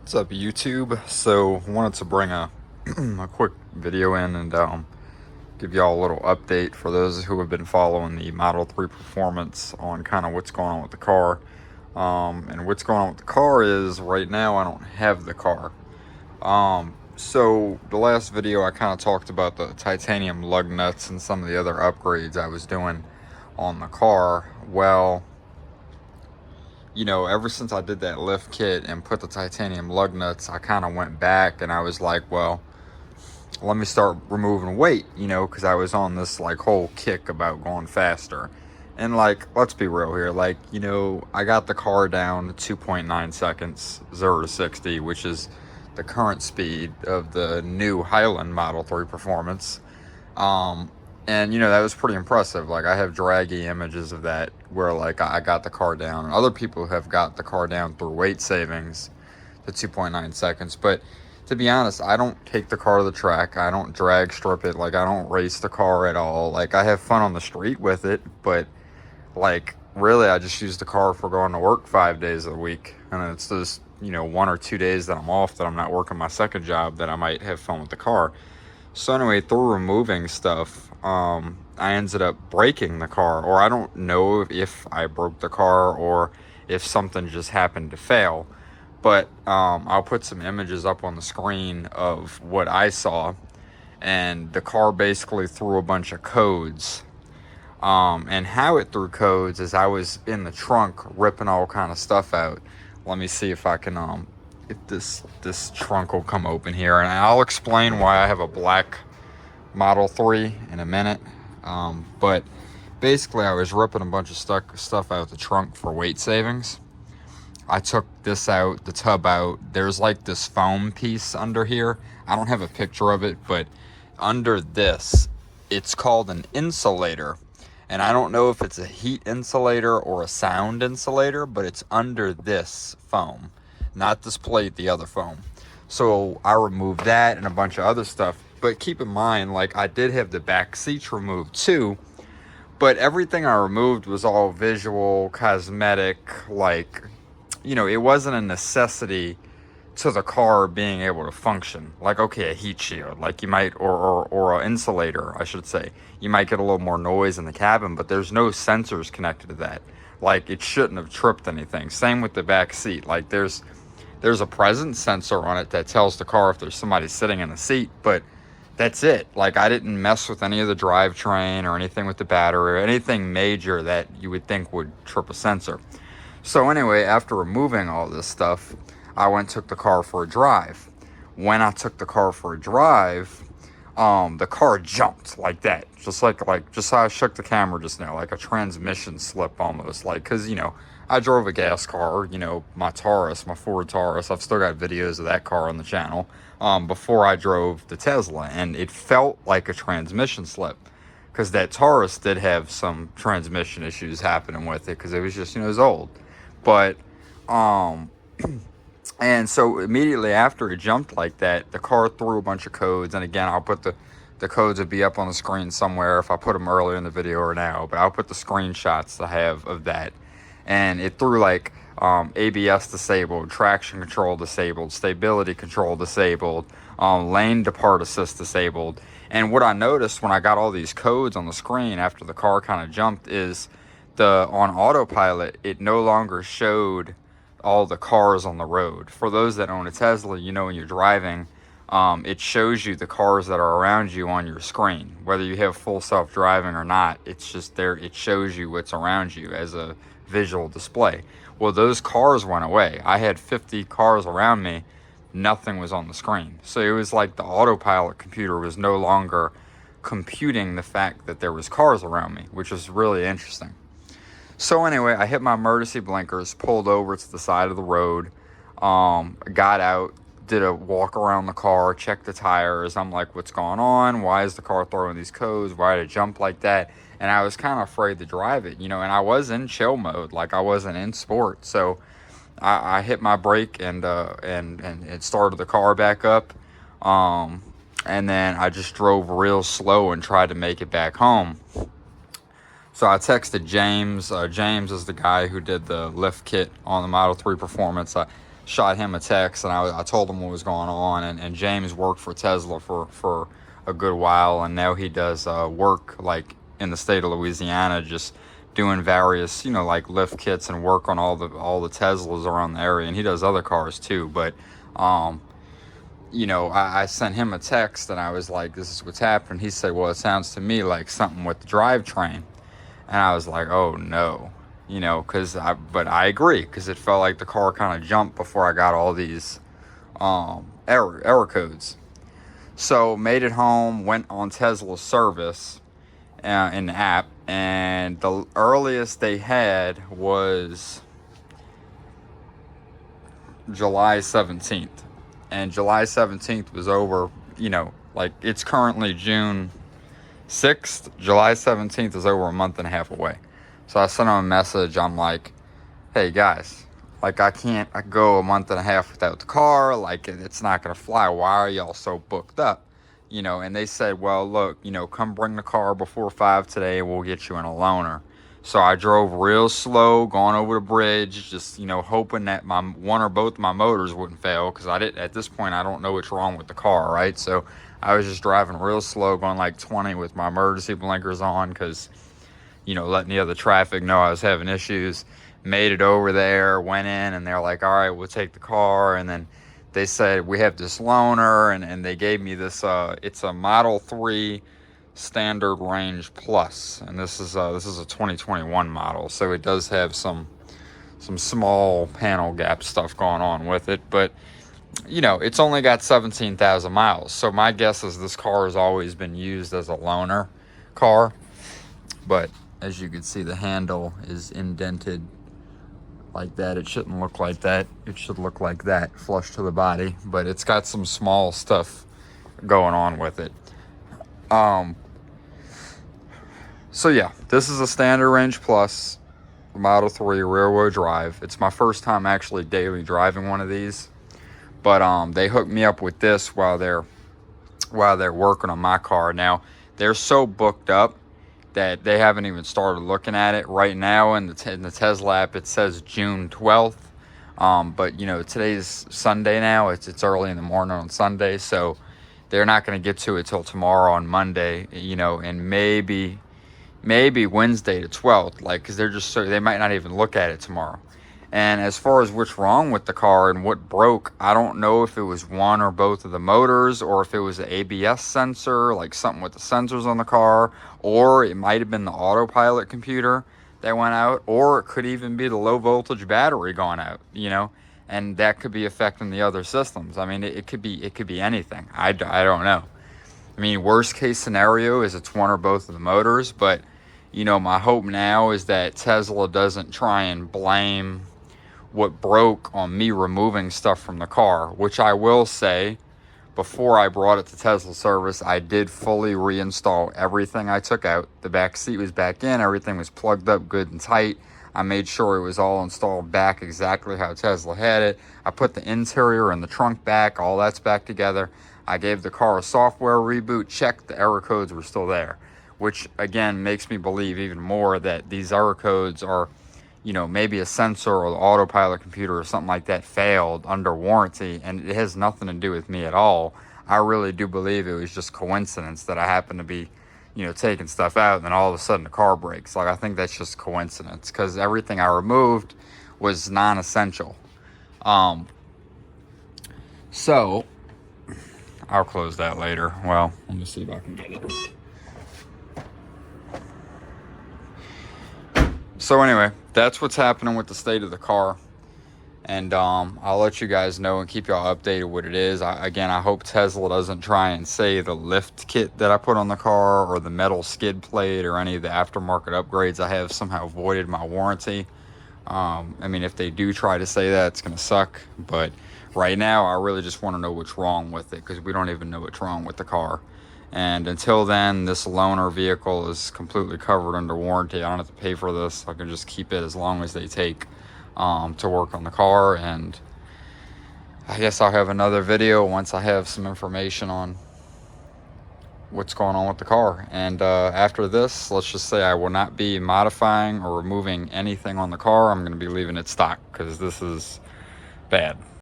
What's up, YouTube? So, wanted to bring a a quick video in and give y'all a little update for those who have been following the Model 3 performance on kind of what's going on with the car. And what's going on with the car is right now I don't have the car. So the last video I kind of talked about the titanium lug nuts and some of the other upgrades I was doing on the car. Well, ever since I did that lift kit and put the titanium lug nuts, I kind of went back and I was like, well, let me start removing weight, because I was on this whole kick about going faster. And let's be real here, I got the car down to 2.9 seconds, 0 to 60, which is the current speed of the new Highland Model 3 Performance. And that was pretty impressive. I have draggy images of that where I got the car down, and other people have got the car down through weight savings to 2.9 seconds. But to be honest, I don't take the car to the track. I don't drag strip it. I don't race the car at all. I have fun on the street with it, but really I just use the car for going to work 5 days a week. And it's those 1 or 2 days that I'm off, that I'm not working my second job, that I might have fun with the car. So anyway, through removing stuff, I ended up breaking the car, or I don't know if I broke the car or if something just happened to fail. But I'll put some images up on the screen of what I saw, and the car basically threw a bunch of codes. And how it threw codes is I was in the trunk ripping all kind of stuff out. Let me see if I can if this trunk will come open here, and I'll explain why I have a black Model 3 in a minute. But basically I was ripping a bunch of stuff out the trunk for weight savings. I took this out, the tub out. There's this foam piece under here. I don't have a picture of it, but under this, it's called an insulator. And I don't know if it's a heat insulator or a sound insulator, but it's under this foam. Not this plate, the other foam. So I removed that and a bunch of other stuff. But keep in mind, I did have the back seats removed too. But everything I removed was all visual, cosmetic, it wasn't a necessity to the car being able to function. Okay, a heat shield, you might, or an insulator, I should say. You might get a little more noise in the cabin, but there's no sensors connected to that. It shouldn't have tripped anything. Same with the back seat. There's a presence sensor on it that tells the car if there's somebody sitting in the seat, but that's it. I didn't mess with any of the drivetrain or anything with the battery or anything major that you would think would trip a sensor. So anyway, after removing all this stuff, I went and took the car for a drive. When I took the car for a drive, the car jumped like that, just just how I shook the camera just now, like a transmission slip almost, because I drove a gas car, my Taurus, my Ford Taurus. I've still got videos of that car on the channel, before I drove the Tesla, and it felt like a transmission slip, because that Taurus did have some transmission issues happening with it, because it was just, it was old. But and so immediately after it jumped like that, the car threw a bunch of codes. And again, I'll put the codes would be up on the screen somewhere if I put them earlier in the video or now, but I'll put the screenshots I have of that. And it threw ABS disabled, traction control disabled, stability control disabled, lane depart assist disabled. And what I noticed when I got all these codes on the screen after the car kind of jumped is on autopilot, it no longer showed all the cars on the road. For those that own a Tesla, when you're driving, it shows you the cars that are around you on your screen. Whether you have full self-driving or not, it's just there. It shows you what's around you as a visual display. Well, those cars went away. I had 50 cars around me. Nothing was on the screen. So it was like the Autopilot computer was no longer computing the fact that there was cars around me, which was really interesting. So anyway, I hit my emergency blinkers, pulled over to the side of the road, got out, did a walk around the car, checked the tires. I'm like, what's going on? Why is the car throwing these codes? Why did it jump like that? And I was kind of afraid to drive it, and I was in chill mode, I wasn't in sport. So I hit my brake and it started the car back up. And then I just drove real slow and tried to make it back home. So I texted James. James is the guy who did the lift kit on the Model 3 Performance. I shot him a text, and I told him what was going on. And James worked for Tesla for a good while, and now he does work like in the state of Louisiana, just doing various, you know, like lift kits and work on all the Teslas around the area. And he does other cars too. But you know, I sent him a text, and I was like, this is what's happening. He said, well, it sounds to me like something with the drivetrain. And I was like, oh no, you know, but I agree, because it felt like the car kind of jumped before I got all these error codes. So made it home, went on Tesla's service in the app, and the earliest they had was July 17th. And July 17th was over, you know, like it's currently June 6th. July 17th is over a month and a half away. So I sent them a message. I'm like, hey guys, like I go a month and a half without the car. Like it's not going to fly. Why are y'all so booked up? You know, and they said, well, look, you know, come bring the car before 5 today. We'll get you in a loaner. So I drove real slow, going over the bridge, just, you know, hoping that my one or both of my motors wouldn't fail, because at this point, I don't know what's wrong with the car, right? So I was just driving real slow, going like 20 with my emergency blinkers on, because, you know, letting the other traffic know I was having issues. Made it over there, went in, and they're like, all right, we'll take the car. And then they said, we have this loaner, and they gave me this, it's a Model 3 Standard Range Plus, and this is a 2021 model, so it does have some small panel gap stuff going on with it, but you know, it's only got 17,000 miles. So my guess is this car has always been used as a loaner car. But as you can see, the handle is indented like that. It shouldn't look like that. It should look like that, flush to the body, but it's got some small stuff going on with it. So yeah, this is a Standard Range Plus Model 3 rear-wheel drive. It's my first time actually daily driving one of these, but they hooked me up with this while they're working on my car. Now they're so booked up that they haven't even started looking at it right now. In the Tesla app, it says June 12th, but you know, today's Sunday now. It's early in the morning on Sunday, so they're not going to get to it till tomorrow on Monday, you know, and maybe Wednesday the 12th, like, because they're just so, they might not even look at it tomorrow. And as far as what's wrong with the car and what broke, I don't know if it was one or both of the motors, or if it was the ABS sensor, like something with the sensors on the car, or it might have been the Autopilot computer that went out, or it could even be the low voltage battery going out, you know, and that could be affecting the other systems. I mean, it could be anything. I don't know. I mean, worst case scenario is it's one or both of the motors, but you know, my hope now is that Tesla doesn't try and blame what broke on me removing stuff from the car, which I will say, before I brought it to Tesla service, I did fully reinstall everything I took out. The back seat was back in, everything was plugged up good and tight. I made sure it was all installed back exactly how Tesla had it. I put the interior and the trunk back, all that's back together. I gave the car a software reboot, checked the error codes were still there, which again makes me believe even more that these error codes are, you know, maybe a sensor or the Autopilot computer or something like that failed under warranty, and it has nothing to do with me at all. I really do believe it was just coincidence that I happened to be, you know, taking stuff out, and then all of a sudden the car breaks. Like, I think that's just coincidence, because everything I removed was non-essential. So I'll close that later. Well, let me see if I can get it. So anyway, that's what's happening with the state of the car, and I'll let you guys know and keep y'all updated what it is. I hope Tesla doesn't try and say the lift kit that I put on the car or the metal skid plate or any of the aftermarket upgrades I have somehow voided my warranty. I mean, if they do try to say that, it's going to suck, but right now I really just want to know what's wrong with it, because we don't even know what's wrong with the car. And until then, this loaner vehicle is completely covered under warranty. I don't have to pay for this. I can just keep it as long as they take to work on the car. And I guess I'll have another video once I have some information on what's going on with the car. And after this, let's just say I will not be modifying or removing anything on the car. I'm going to be leaving it stock, because this is bad.